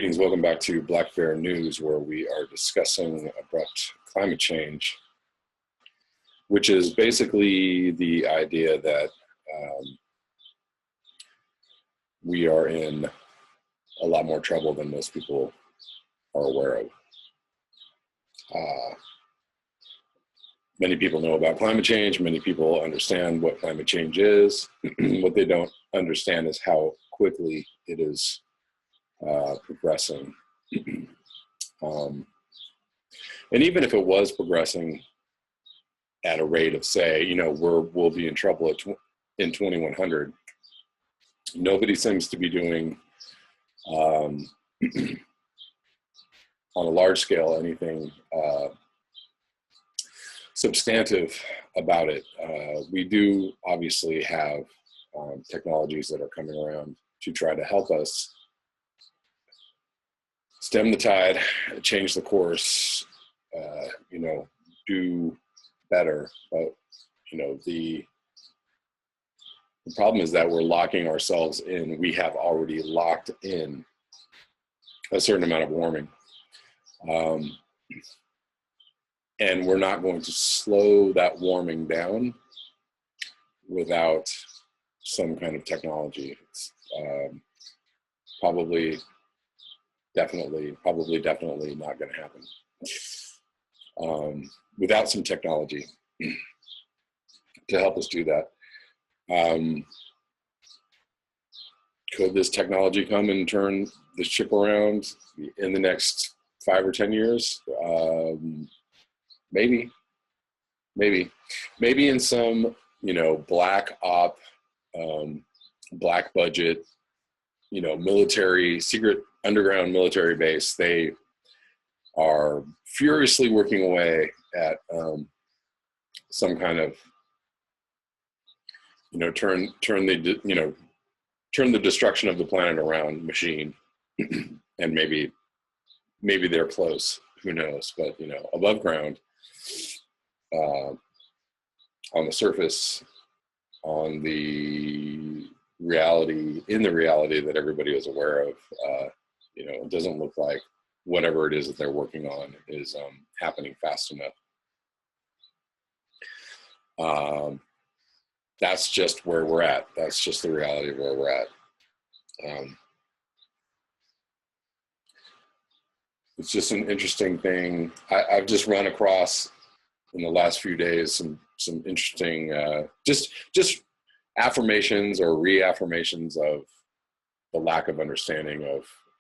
Greetings, welcome back to Black Bear News, where we are discussing abrupt climate change, which is basically the idea that we are in a lot more trouble than most people are aware of. Many people know about climate change. Many people understand what climate change is. What they don't understand is how quickly it is progressing. And even if it was progressing at a rate of, say, we'll be in trouble in 2100, nobody seems to be doing on a large scale anything substantive about it. We do obviously have technologies that are coming around to try to help us stem the tide, change the course, do better. But, the problem is that we're locking ourselves in. We have already locked in a certain amount of warming. And we're not going to slow that warming down without some kind of technology. It's probably definitely not going to happen without some technology to help us do that. Could this technology come and turn the ship around in the next 5 or 10 years? Maybe in some, black op, black budget, military, secret underground military base. They are furiously working away at some kind of, turn the destruction of the planet around machine. And maybe they're close, who knows, but above ground, on the surface, in the reality that everybody is aware of, it doesn't look like whatever it is that they're working on is happening fast enough. That's just where we're at. That's just the reality of where we're at. It's just an interesting thing. I've just run across in the last few days some interesting just affirmations or reaffirmations of the lack of understanding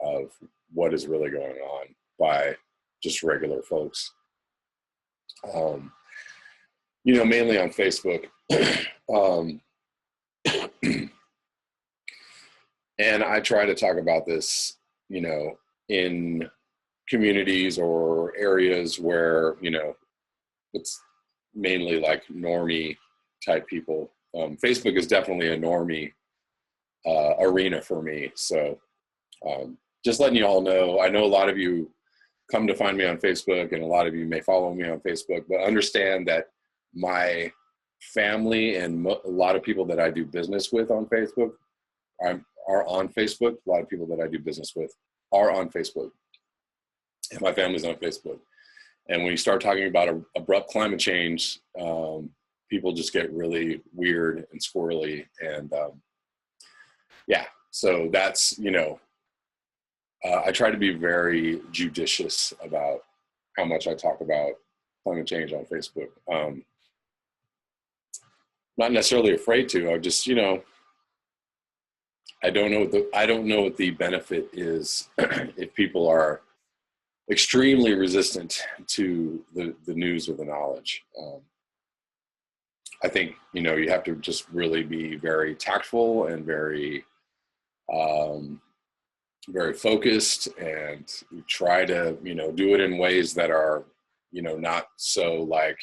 of what is really going on by just regular folks. Mainly on Facebook. And I try to talk about this, in communities or areas where, it's mainly like normie type people. Facebook is definitely a normie arena for me. So just letting you all know, I know a lot of you come to find me on Facebook and a lot of you may follow me on Facebook, but understand that my family and a lot of people that I do business with on Facebook are on Facebook. A lot of people that I do business with are on Facebook. And my family's on Facebook. And when you start talking about abrupt climate change, people just get really weird and squirrely. And so that's, I try to be very judicious about how much I talk about climate change on Facebook. Not necessarily afraid to. I just, I don't know what the benefit is if people are extremely resistant to the news or the knowledge. I think, you have to just really be very tactful and very, very focused and try to, do it in ways that are, not so like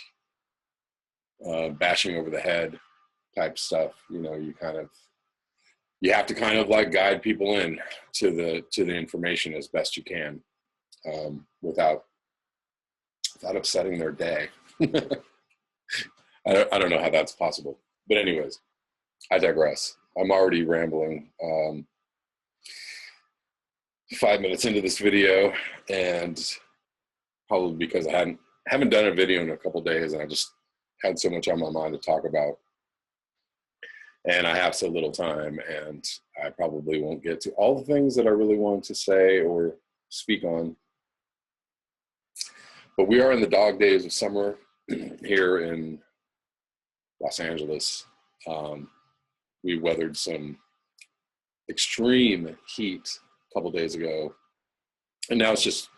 bashing over the head type stuff. You have to kind of like guide people in to the information as best you can. Without upsetting their day. I don't know how that's possible. But anyways, I digress. I'm already rambling. 5 minutes into this video, and probably because I haven't done a video in a couple days, and I just had so much on my mind to talk about, and I have so little time, and I probably won't get to all the things that I really wanted to say or speak on. But we are in the dog days of summer here in Los Angeles. We weathered some extreme heat a couple days ago, and now it's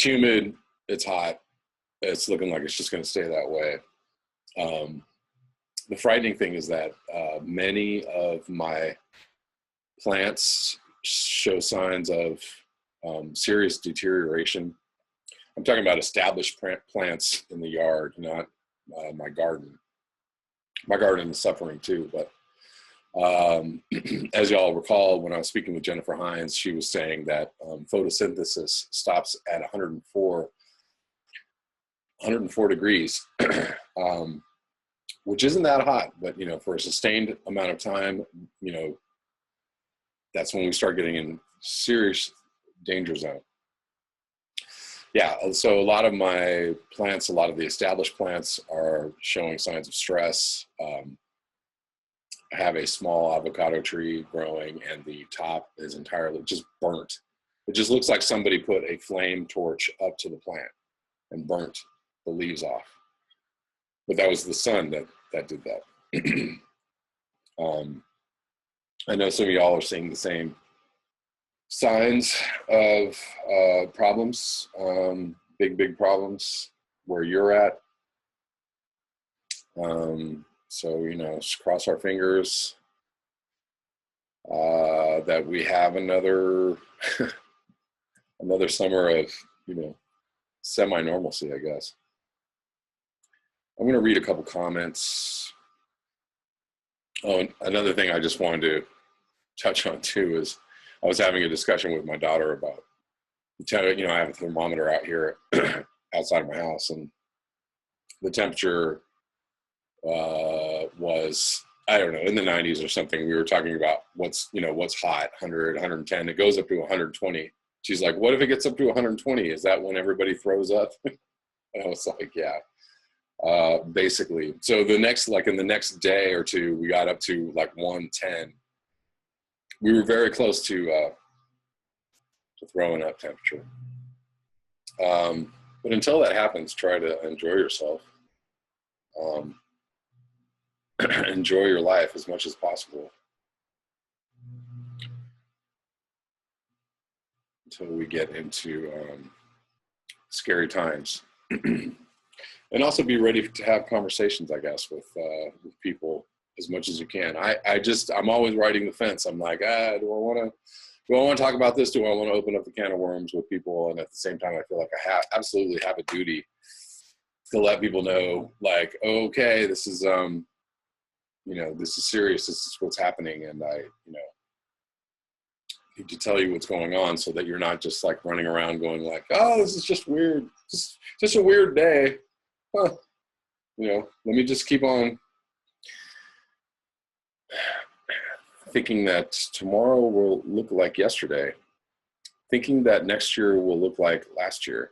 humid, it's hot, it's looking like it's just going to stay that way. The frightening thing is that many of my plants show signs of serious deterioration. I'm talking about established plants in the yard, not my garden. My garden is suffering too, but as y'all recall, when I was speaking with Jennifer Hines, she was saying that photosynthesis stops at 104 degrees, which isn't that hot, but for a sustained amount of time, that's when we start getting in serious danger zone. Yeah, so a lot of my plants, a lot of the established plants are showing signs of stress. I have a small avocado tree growing, and the top is entirely just burnt. It just looks like somebody put a flame torch up to the plant and burnt the leaves off. But that was the sun that did that. I know some of y'all are seeing the same signs of problems, big problems where you're at. So, just cross our fingers that we have another another summer of, semi-normalcy, I guess. I'm going to read a couple comments. Oh, and another thing I just wanted to touch on too is I was having a discussion with my daughter about, I have a thermometer out here outside of my house, and the temperature was, I don't know, in the 90s or something. We were talking about what's hot, 100, 110. It goes up to 120. She's like, what if it gets up to 120? Is that when everybody throws up? And I was like, yeah, basically. So in the next day or two, we got up to like 110. We were very close to throwing up temperature. But until that happens, try to enjoy yourself. Enjoy your life as much as possible until we get into scary times. And also be ready to have conversations, I guess, with people as much as you can. I'm always riding the fence. I'm like, do I want to talk about this? Do I want to open up the can of worms with people? And at the same time, I feel like I absolutely have a duty to let people know, like, okay, this is this is serious. This is what's happening, and I need to tell you what's going on, so that you're not just like running around going like, oh, this is just weird, just a weird day. Huh. Let me just keep on thinking that tomorrow will look like yesterday, thinking that next year will look like last year.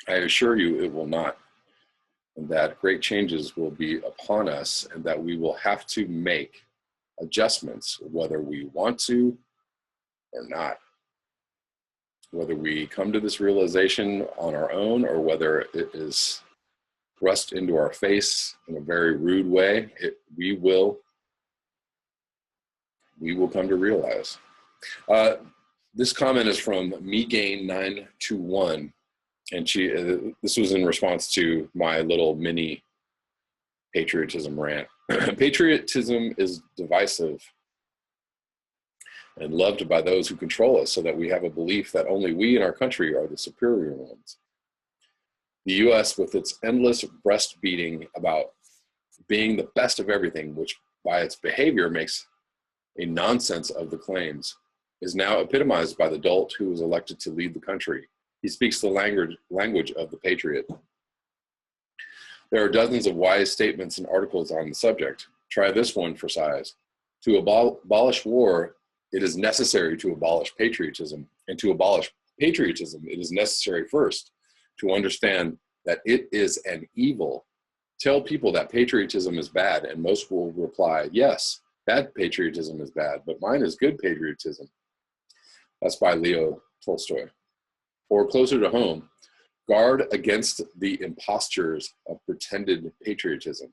I assure you it will not, and that great changes will be upon us, and that we will have to make adjustments, whether we want to or not. Whether we come to this realization on our own, or whether it is thrust into our face in a very rude way, we will come to realize. This comment is from MeGain921, and this was in response to my little mini patriotism rant. Patriotism is divisive and loved by those who control us, so that we have a belief that only we in our country are the superior ones. The U.S., with its endless breastbeating about being the best of everything, which by its behavior makes a nonsense of the claims, is now epitomized by the dolt who was elected to lead the country. He speaks the language of the patriot. There are dozens of wise statements and articles on the subject. Try this one for size. To abolish war it is necessary to abolish patriotism. And to abolish patriotism, it is necessary first to understand that it is an evil. Tell people that patriotism is bad, and most will reply, yes, bad patriotism is bad, but mine is good patriotism. That's by Leo Tolstoy. Or closer to home, guard against the impostures of pretended patriotism.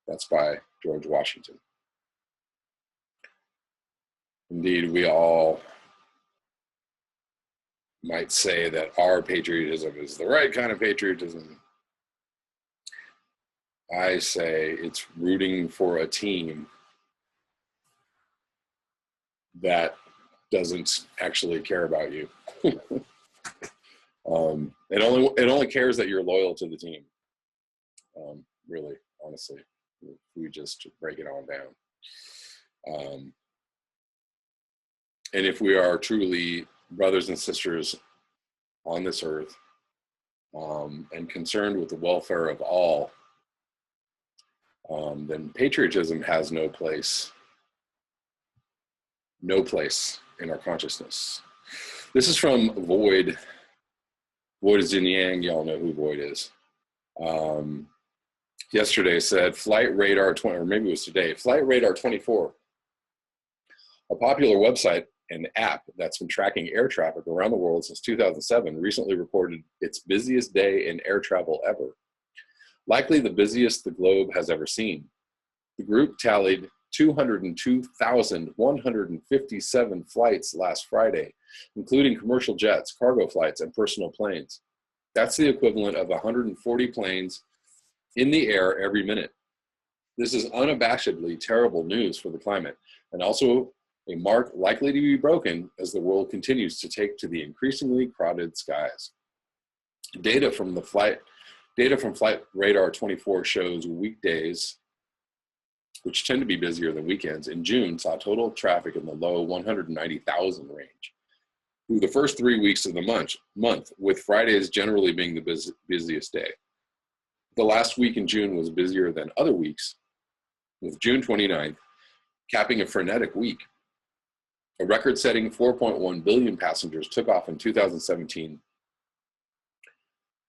That's by George Washington. Indeed, we all might say that our patriotism is the right kind of patriotism. I say it's rooting for a team that doesn't actually care about you. It only cares that you're loyal to the team. Really, honestly, if we just break it on down. And if we are truly brothers and sisters on this earth, and concerned with the welfare of all, then patriotism has no place in our consciousness. This is from Void. Void is in Yang. Y'all know who Void is. Yesterday said Flight Radar 20, or maybe it was today, Flight Radar 24, a popular website and app that's been tracking air traffic around the world since 2007, recently reported its busiest day in air travel ever. Likely the busiest the globe has ever seen. The group tallied 202,157 flights last Friday, including commercial jets, cargo flights, and personal planes. That's the equivalent of 140 planes in the air every minute. This is unabashedly terrible news for the climate, and also a mark likely to be broken as the world continues to take to the increasingly crowded skies. Data from Flight Radar 24 shows weekdays, which tend to be busier than weekends, in June saw total traffic in the low 190,000 range. Through the first 3 weeks of the month, with Fridays generally being the busiest day. The last week in June was busier than other weeks, with June 29th capping a frenetic week. A record-setting 4.1 billion passengers took off in 2017,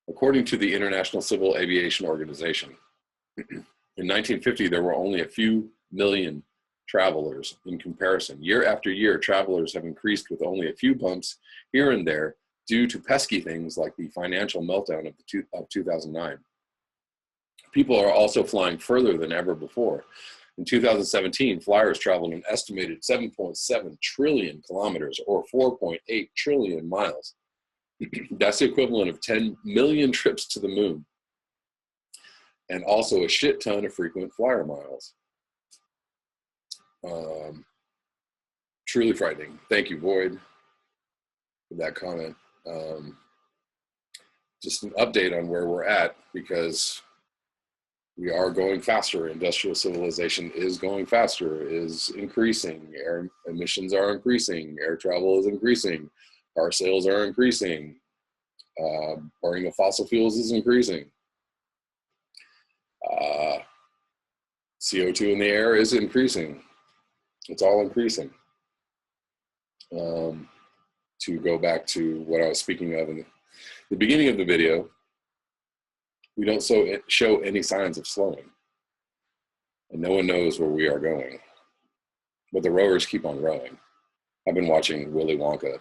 according to the International Civil Aviation Organization. In 1950, there were only a few million travelers in comparison. Year after year, travelers have increased with only a few bumps here and there due to pesky things like the financial meltdown of 2009. People are also flying further than ever before. In 2017, flyers traveled an estimated 7.7 trillion kilometers, or 4.8 trillion miles. That's the equivalent of 10 million trips to the moon, and also a shit ton of frequent flyer miles. Truly frightening. Thank you, Void, for that comment. Just an update on where we're at, because we are going faster. Industrial civilization is going faster, is increasing. Air emissions are increasing. Air travel is increasing. Car sales are increasing. Burning of fossil fuels is increasing. CO2 in the air is increasing. It's all increasing. To go back to what I was speaking of in the beginning of the video, we don't show any signs of slowing, and no one knows where we are going, but the rowers keep on rowing. I've been watching Willy Wonka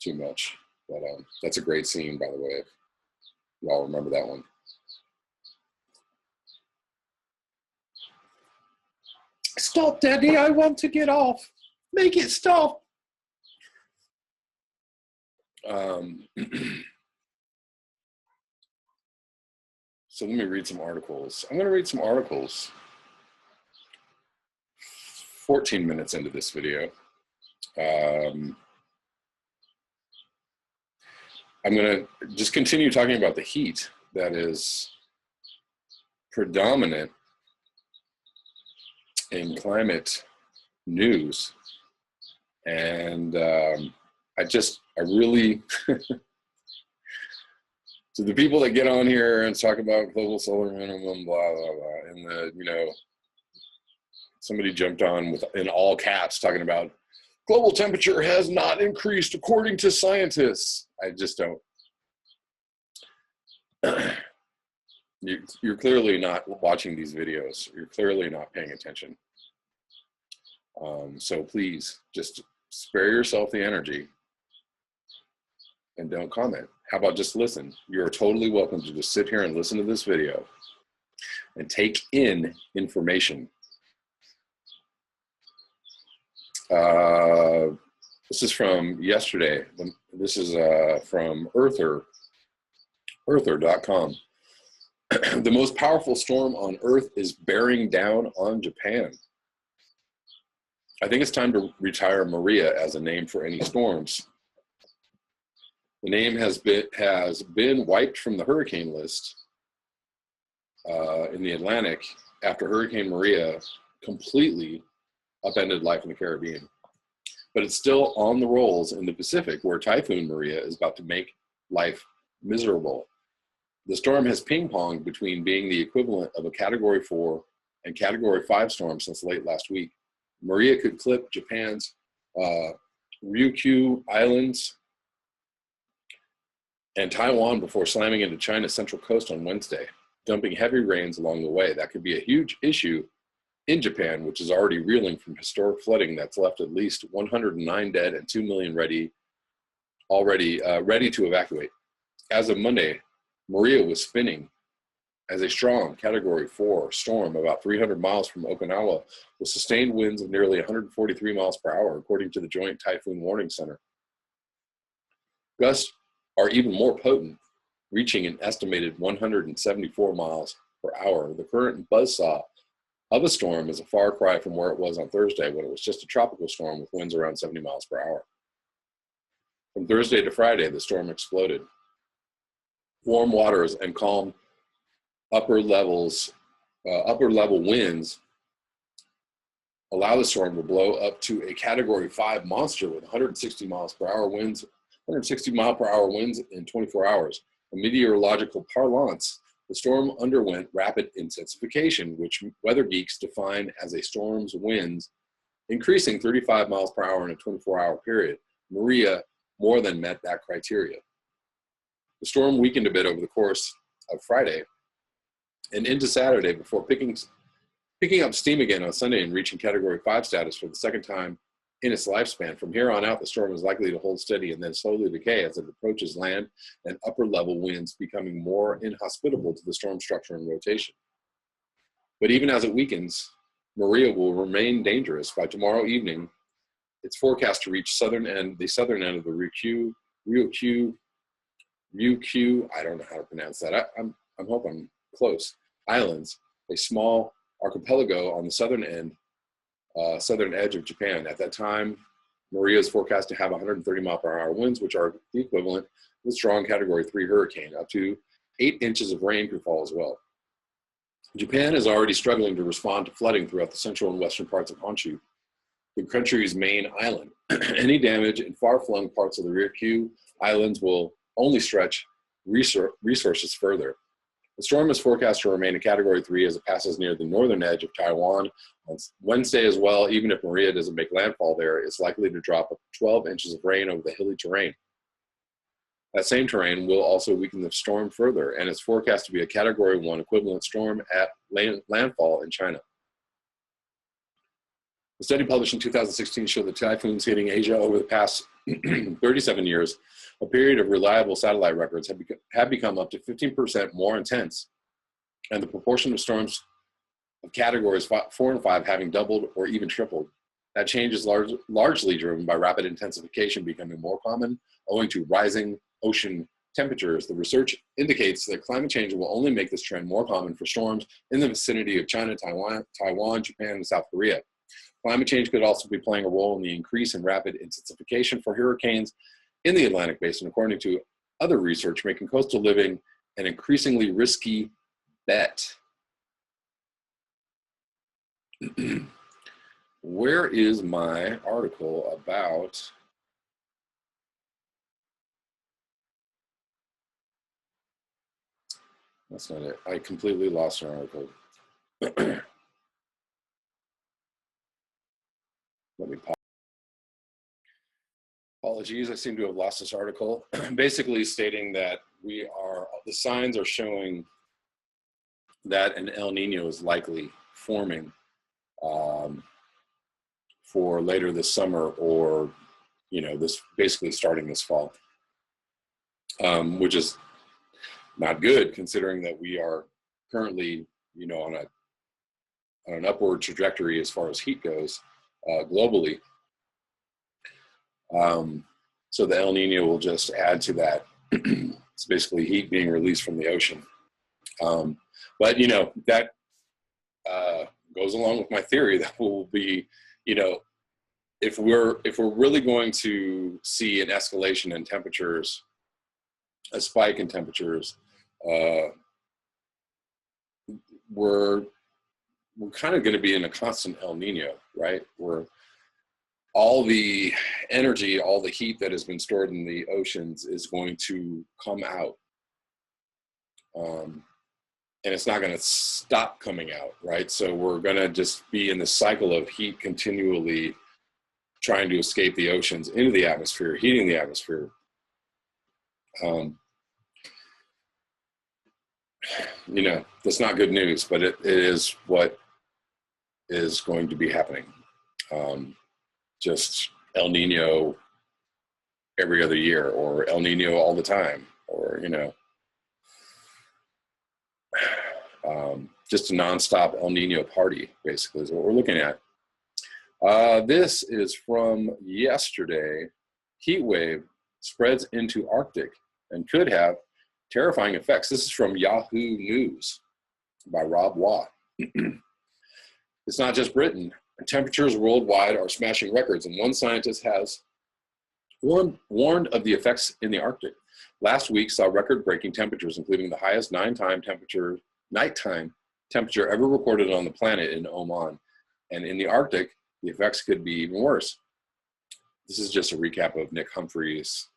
too much, but that's a great scene, by the way, if y'all remember that one. Stop, Daddy, I want to get off. Make it stop. So let me read some articles. I'm going to read some articles 14 minutes into this video. I'm going to just continue talking about the heat that is predominant in climate news. And I really, to the people that get on here and talk about global solar minimum, blah, blah, blah, and somebody jumped on in all caps talking about Global temperature has not increased according to scientists. I just don't. You're clearly not watching these videos. You're clearly not paying attention. So please just spare yourself the energy and don't comment. How about just listen? You're totally welcome to just sit here and listen to this video and take in information. This is from yesterday. This is from earther.com. The most powerful storm on Earth is bearing down on Japan. I think it's time to retire Maria as a name for any storms. The name has been wiped from the hurricane list in the Atlantic after Hurricane Maria completely upended life in the Caribbean. But it's still on the rolls in the Pacific, where Typhoon Maria is about to make life miserable. The storm has ping-ponged between being the equivalent of a Category 4 and Category 5 storm since late last week. Maria could clip Japan's Ryukyu Islands and Taiwan before slamming into China's central coast on Wednesday, dumping heavy rains along the way. That could be a huge issue in Japan, which is already reeling from historic flooding that's left at least 109 dead and 2 million ready to evacuate. As of Monday, Maria was spinning as a strong Category 4 storm about 300 miles from Okinawa, with sustained winds of nearly 143 miles per hour, according to the Joint Typhoon Warning Center. Gusts are even more potent, reaching an estimated 174 miles per hour. The current buzzsaw of a storm is a far cry from where it was on Thursday, when it was just a tropical storm with winds around 70 miles per hour. From Thursday to Friday, the storm exploded. Warm waters and calm upper level winds allow the storm to blow up to a Category 5 monster with 160 miles per hour winds, 160 mile per hour winds in 24 hours. In meteorological parlance, the storm underwent rapid intensification, which weather geeks define as a storm's winds increasing 35 miles per hour in a 24-hour period. Maria more than met that criteria. The storm weakened a bit over the course of Friday and into Saturday before picking up steam again on Sunday and reaching Category 5 status for the second time in its lifespan. From here on out, the storm is likely to hold steady and then slowly decay as it approaches land and upper level winds becoming more inhospitable to the storm structure and rotation. But even as it weakens, Maria will remain dangerous. By tomorrow evening, it's forecast to reach the southern end of the Ryukyu, I don't know how to pronounce that. I'm hoping I'm close. Islands, a small archipelago on the southern edge of Japan. At that time, Maria is forecast to have 130 mile per hour winds, which are the equivalent of a strong Category 3 hurricane. Up to 8 inches of rain could fall as well. Japan is already struggling to respond to flooding throughout the central and western parts of Honshu, the country's main island. Any damage in far-flung parts of the Ryukyu Islands will only stretch resources further. The storm is forecast to remain a Category 3 as it passes near the northern edge of Taiwan on Wednesday as well. Even if Maria doesn't make landfall there, it's likely to drop up to 12 inches of rain over the hilly terrain. That same terrain will also weaken the storm further, and it's forecast to be a Category 1 equivalent storm at landfall in China. A study published in 2016 showed that typhoons hitting Asia over the past 37 years, a period of reliable satellite records, have become up to 15% more intense, and the proportion of storms of categories 4 and 5 having doubled or even tripled. That change is largely driven by rapid intensification becoming more common owing to rising ocean temperatures. The research indicates that climate change will only make this trend more common for storms in the vicinity of China, Taiwan, Japan, and South Korea. Climate change could also be playing a role in the increase in rapid intensification for hurricanes in the Atlantic Basin, according to other research, making coastal living an increasingly risky bet. Where is my article about? That's not it. I completely lost an article. Let me pause. Apologies, I seem to have lost this article. Basically stating that the signs are showing that an El Nino is likely forming for later this summer, or, you know, this basically starting this fall, which is not good considering that we are currently, you know, on an upward trajectory as far as heat goes globally. So the El Nino will just add to that. It's basically heat being released from the ocean. But, you know, that goes along with my theory that will be, you know, if we're really going to see an escalation in temperatures, a spike in temperatures, we're kind of going to be in a constant El Nino, right? Where all the energy, all the heat that has been stored in the oceans is going to come out. And it's not going to stop coming out, right? So we're going to just be in the cycle of heat continually trying to escape the oceans into the atmosphere, heating the atmosphere. You know, that's not good news, but it is what is going to be happening. Just El Nino every other year, or El Nino all the time, or, you know, just a nonstop El Nino party, basically, is what we're looking at. This is from yesterday. Heatwave spreads into Arctic and could have terrifying effects. This is from Yahoo News by Rob Watt. It's not just Britain. Temperatures worldwide are smashing records, and one scientist has warned of the effects in the Arctic. Last week saw record-breaking temperatures, including the highest nighttime temperature ever recorded on the planet in Oman. And in the Arctic, the effects could be even worse. This is just a recap of Nick Humphrey's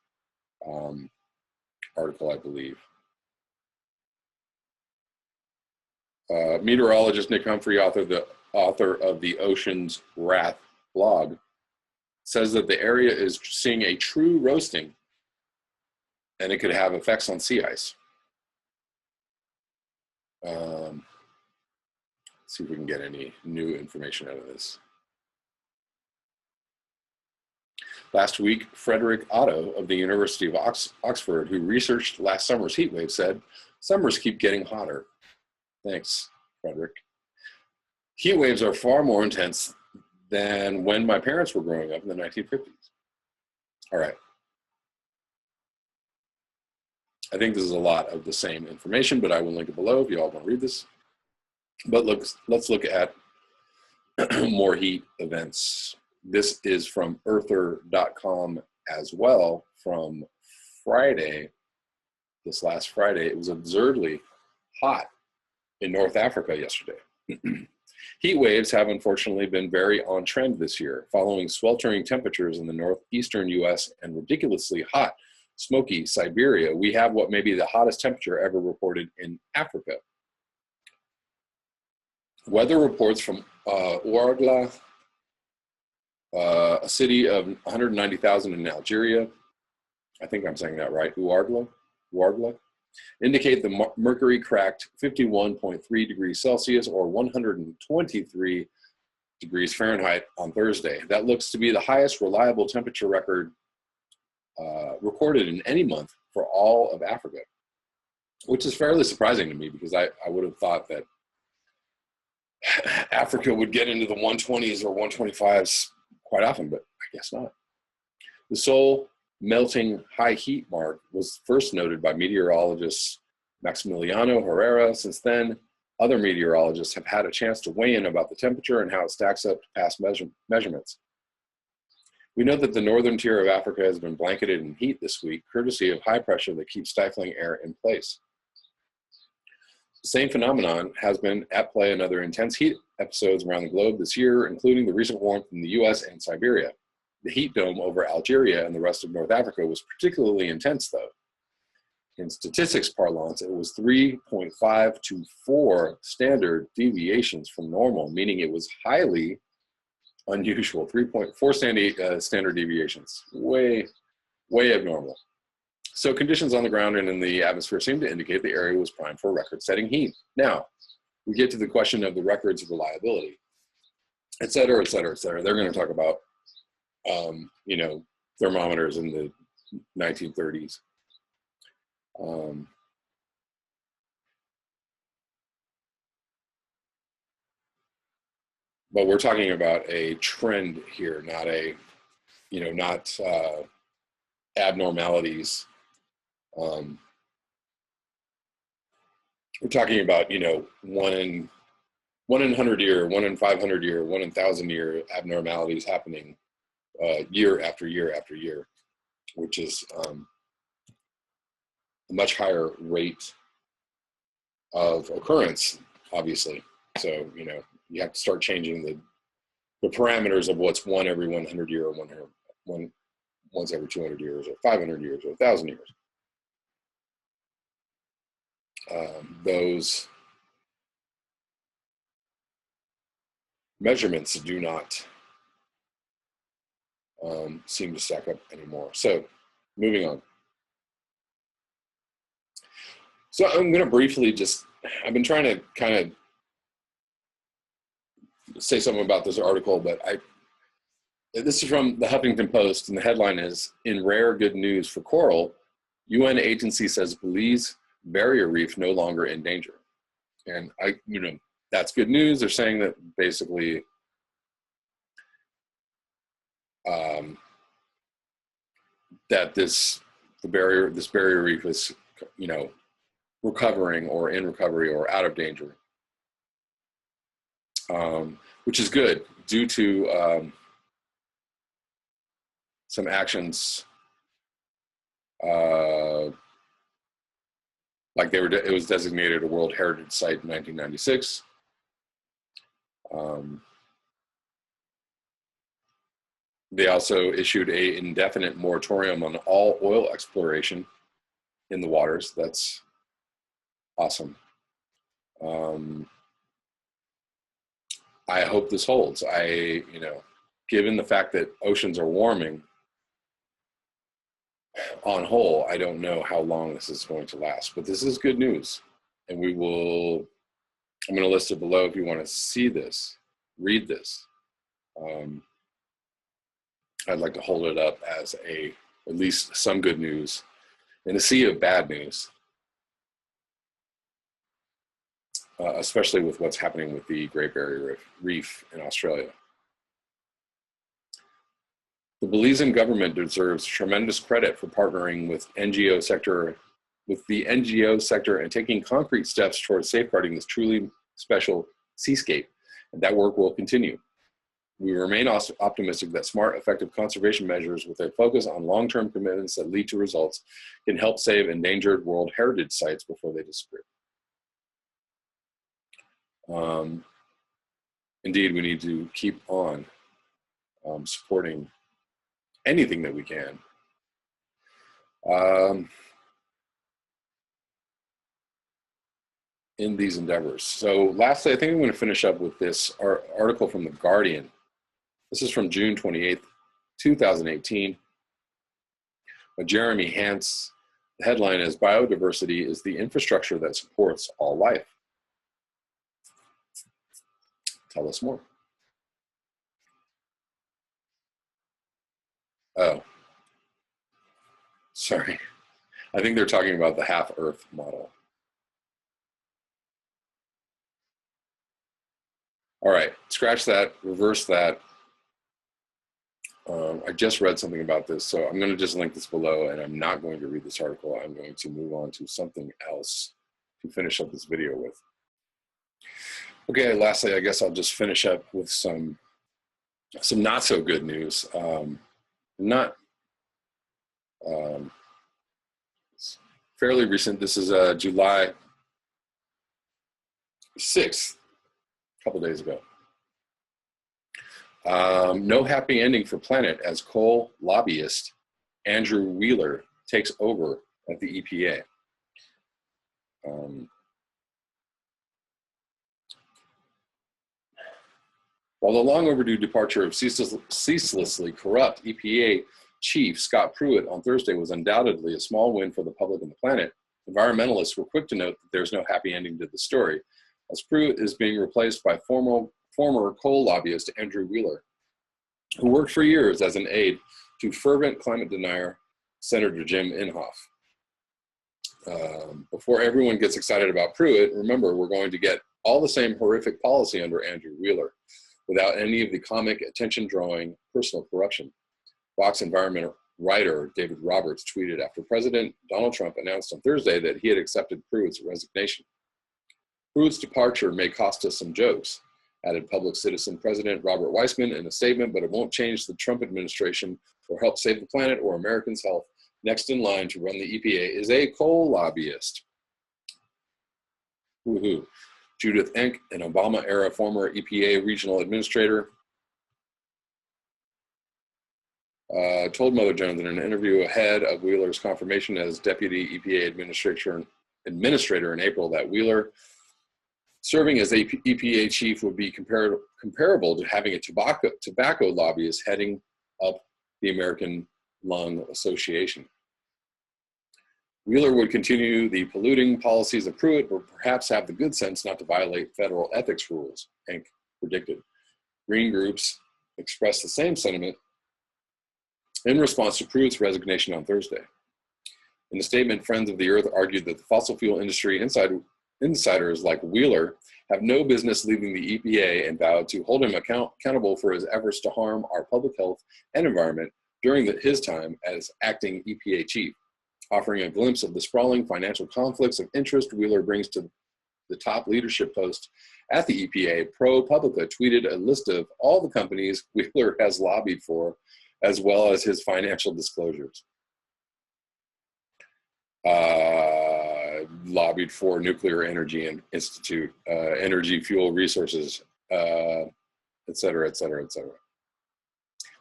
article, I believe. Meteorologist Nick Humphrey, author of the Ocean's Wrath blog, says that the area is seeing a true roasting, and it could have effects on sea ice. See if we can get any new information out of this. Last week, Frederick Otto of the University of Oxford, who researched last summer's heat wave, said, "Summers keep getting hotter." Thanks, Frederick. Heat waves are far more intense than when my parents were growing up in the 1950s. All right. I think this is a lot of the same information, but I will link it below if you all want to read this. But let's look at more heat events. This is from earther.com as well, from Friday, this last Friday. It was absurdly hot in North Africa yesterday. Heat waves have unfortunately been very on trend this year, following sweltering temperatures in the northeastern US and ridiculously hot, smoky Siberia. We have what may be the hottest temperature ever reported in Africa. Weather reports from Ouargla, a city of 190,000 in Algeria, I think I'm saying that right, Ouargla, indicate the mercury cracked 51.3 degrees Celsius or 123 degrees Fahrenheit on Thursday. That looks to be the highest reliable temperature record recorded in any month for all of Africa, which is fairly surprising to me, because I would have thought that Africa would get into the 120s or 125s quite often, but I guess not. The Seoul melting high heat mark was first noted by meteorologist Maximiliano Herrera. Since then, other meteorologists have had a chance to weigh in about the temperature and how it stacks up to past measurements. We know that the northern tier of Africa has been blanketed in heat this week, courtesy of high pressure that keeps stifling air in place. The same phenomenon has been at play in other intense heat episodes around the globe this year, including the recent warmth in the US and Siberia. The heat dome over Algeria and the rest of North Africa was particularly intense, though. In statistics parlance, it was 3.5 to 4 standard deviations from normal, meaning it was highly unusual, 3.4 standard deviations, way abnormal. So conditions on the ground and in the atmosphere seem to indicate the area was primed for record-setting heat. Now, we get to the question of the record's reliability, et cetera, et cetera, et cetera. They're going to talk about, you know, thermometers in the 1930s. But we're talking about a trend here, not a, you know, not abnormalities. We're talking about, you know, 1 in 100 year, 1 in 500 year, 1 in 1,000 year abnormalities happening year after year after year, which is a much higher rate of occurrence, obviously. So, you know, you have to start changing the parameters of what's 1 every 100 year, or once every 200 years, or 500 years, or 1,000 years. Those measurements do not seem to stack up anymore. So, moving on. So I'm going to briefly I've been trying to kind of say something about this article, but this is from the Huffington Post, and the headline is, "In rare good news for coral, UN agency says Belize barrier reef no longer in danger." And you know, that's good news. They're saying that basically that this barrier reef is, you know, recovering or in recovery or out of danger, which is good due to some actions, like it was designated a World Heritage Site in 1996. They also issued an indefinite moratorium on all oil exploration in the waters. That's awesome. I hope this holds. You know, given the fact that oceans are warming, on whole, I don't know how long this is going to last, but this is good news. And I'm going to list it below if you want to see this, read this. I'd like to hold it up as at least some good news in a sea of bad news, especially with what's happening with the Great Barrier Reef in Australia. The Belizean government deserves tremendous credit for partnering with the NGO sector and taking concrete steps towards safeguarding this truly special seascape, and that work will continue. We remain optimistic that smart, effective conservation measures with a focus on long-term commitments that lead to results can help save endangered World Heritage Sites before they disappear. Indeed, we need to keep on supporting anything that we can. In these endeavors. So lastly, I think I'm going to finish up with this article from The Guardian. This is from June 28th, 2018. Jeremy Hance. The headline is, "Biodiversity is the infrastructure that supports all life." Tell us more. Oh, sorry. I think they're talking about the half-Earth model. All right, scratch that, reverse that. I just read something about this, so I'm going to just link this below, and I'm not going to read this article. I'm going to move on to something else to finish up this video with. Okay, lastly, I guess I'll just finish up with some not so good news. Fairly recent. This is July 6th, a couple days ago. No happy ending for planet as coal lobbyist Andrew Wheeler takes over at the EPA. While the long overdue departure of ceaselessly corrupt EPA chief Scott Pruitt on Thursday was undoubtedly a small win for the public and the planet, environmentalists were quick to note that there's no happy ending to the story, as Pruitt is being replaced by former coal lobbyist Andrew Wheeler, who worked for years as an aide to fervent climate denier Senator Jim Inhofe. Before everyone gets excited about Pruitt, remember, we're going to get all the same horrific policy under Andrew Wheeler, without any of the comic, attention-drawing personal corruption. Fox environmental writer David Roberts tweeted after President Donald Trump announced on Thursday that he had accepted Pruitt's resignation. Pruitt's departure may cost us some jokes, added public citizen President Robert Weissman in a statement, but it won't change the Trump administration or help save the planet or Americans' health. Next in line to run the EPA is a coal lobbyist. Woohoo. Judith Enck, an Obama-era former EPA regional administrator, told Mother Jones in an interview ahead of Wheeler's confirmation as deputy EPA administrator in April that Wheeler serving as EPA chief would be comparable to having a tobacco lobbyist heading up the American Lung Association. Wheeler would continue the polluting policies of Pruitt, but perhaps have the good sense not to violate federal ethics rules, Enck predicted. Green groups expressed the same sentiment in response to Pruitt's resignation on Thursday. In a statement, Friends of the Earth argued that the fossil fuel industry insiders like Wheeler have no business leaving the EPA and vowed to hold him accountable for his efforts to harm our public health and environment during his time as acting EPA chief. Offering a glimpse of the sprawling financial conflicts of interest Wheeler brings to the top leadership post at the EPA, ProPublica tweeted a list of all the companies Wheeler has lobbied for, as well as his financial disclosures. Lobbied for Nuclear Energy Institute, Energy Fuel Resources, et cetera, et cetera, et cetera.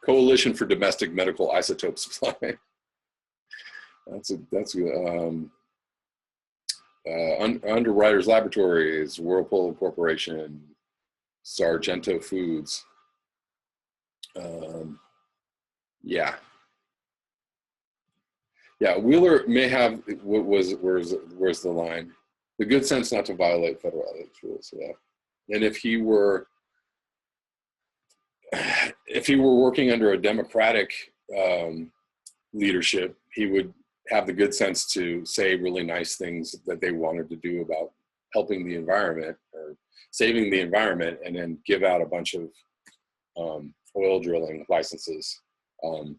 Coalition for Domestic Medical Isotope Supply. Underwriters Laboratories, Whirlpool Corporation, Sargento Foods. Yeah, Wheeler may have, where's the line? The good sense not to violate federal ethics rules, yeah. And if he were working under a Democratic leadership, he would have the good sense to say really nice things that they wanted to do about helping the environment or saving the environment, and then give out a bunch of oil drilling licenses. You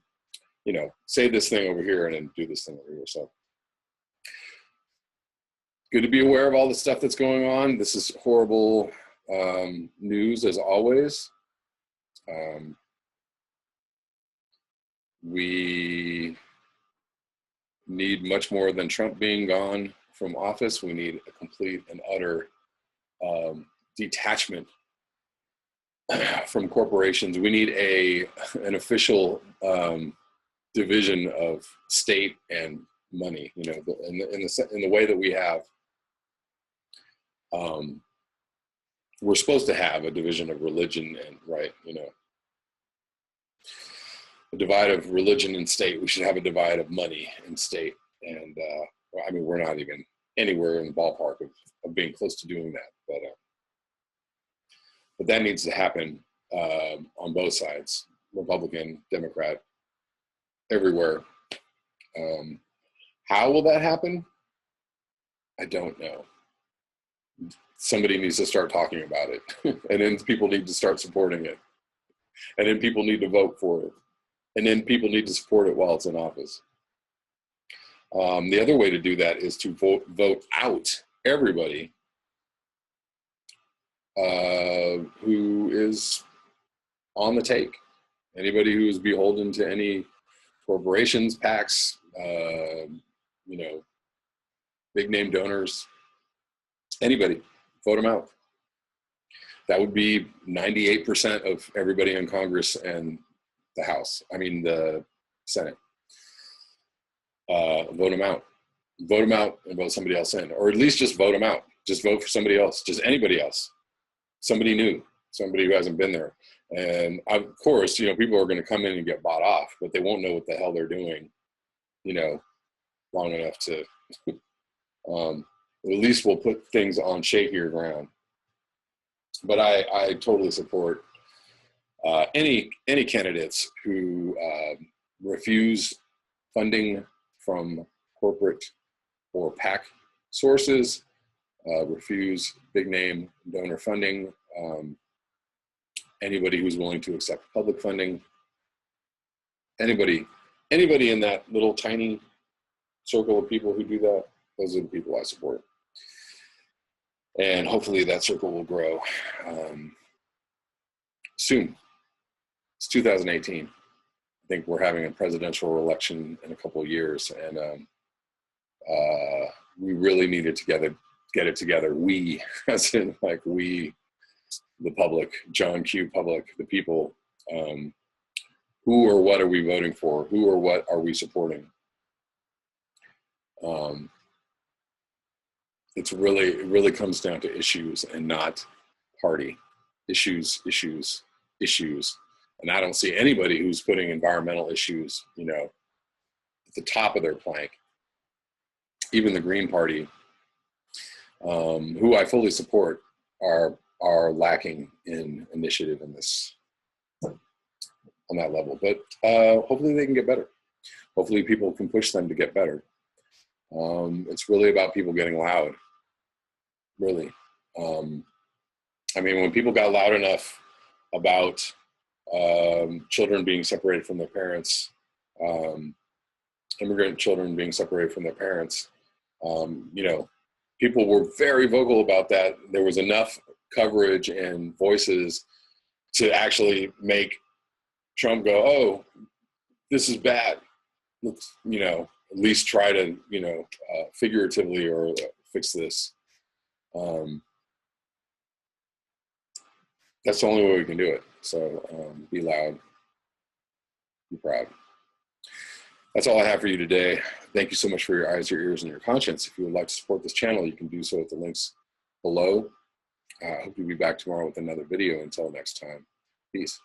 know, say this thing over here and then do this thing over here. So good to be aware of all the stuff that's going on. This is horrible news as always. We need much more than Trump being gone from office. We need a complete and utter detachment from corporations. We need an official division of state and money, you know, in the way that we have. We're supposed to have a division of religion and, right, you know, a divide of religion and state. We should have a divide of money and state. And I mean, we're not even anywhere in the ballpark of being close to doing that. But that needs to happen on both sides, Republican, Democrat, everywhere. How will that happen? I don't know. Somebody needs to start talking about it, and then people need to start supporting it, and then people need to vote for it, and then people need to support it while it's in office. The other way to do that is to vote out everybody who is on the take. Anybody who is beholden to any corporations, PACs, you know, big name donors, anybody, vote them out. That would be 98% of everybody in Congress and the House. I mean, the Senate. Vote them out. Vote them out and vote somebody else in, or at least just vote them out. Just vote for somebody else, just anybody else. Somebody new, somebody who hasn't been there. And of course, you know, people are going to come in and get bought off, but they won't know what the hell they're doing, you know, long enough to, at least we'll put things on shakier ground. But I totally support any candidates who refuse funding from corporate or PAC sources, refuse big name donor funding, anybody who's willing to accept public funding, anybody in that little tiny circle of people who do that, those are the people I support. And hopefully that circle will grow soon. It's 2018. I think we're having a presidential election in a couple of years, and we really needed to get it together. We, as in like we, the public, John Q. public, the people. Who or what are we voting for? Who or what are we supporting? It really comes down to issues and not party. Issues. And I don't see anybody who's putting environmental issues, you know, at the top of their plank. Even the Green Party, who I fully support, are lacking in initiative in this, on that level. But hopefully they can get better. Hopefully people can push them to get better. It's really about people getting loud, really. I mean, when people got loud enough about children being separated from their parents, immigrant children being separated from their parents, you know, people were very vocal about that. There was enough coverage and voices to actually make Trump go, oh, this is bad. Let's, you know, at least try to, you know, figuratively or fix this. That's the only way we can do it. So be loud, be proud. That's all I have for you today. Thank you so much for your eyes, your ears, and your conscience. If you would like to support this channel, you can do so at the links below. I hope you'll be back tomorrow with another video. Until next time, peace.